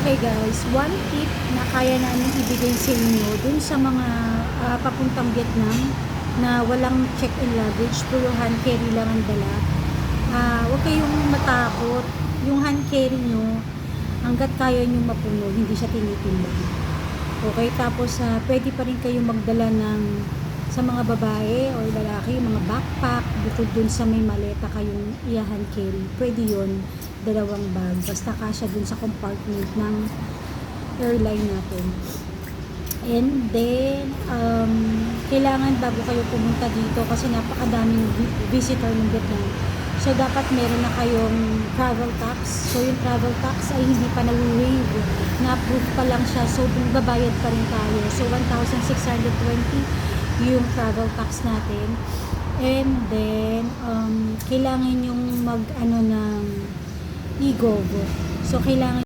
Okay guys, one tip na kaya namin ibigay sa inyo dun sa mga papuntang Vietnam na walang check-in luggage, puro hand carry lang ang dala. Huwag kayong matakot. Yung hand carry nyo, hanggat kaya nyo mapuno, hindi siya tinitimbang. Okay, tapos pwede pa rin kayong magdala ng sa mga babae o lalaki, mga backpack, bukod dun sa may maleta kayong hand carry. Pwede yun, dalawang bag. Basta kasya dun sa compartment ng airline natin. And then, kailangan bago kayo pumunta dito kasi napakadaming visitor ng Vietnam. So, dapat meron na kayong travel tax. So, yung travel tax ay hindi pa na-waive. Na-approve pa lang siya. So, babayad pa rin tayo. So, 1,620 yung travel tax natin. And then, kailangan yung mag-ano ng e-gov. So, kailangan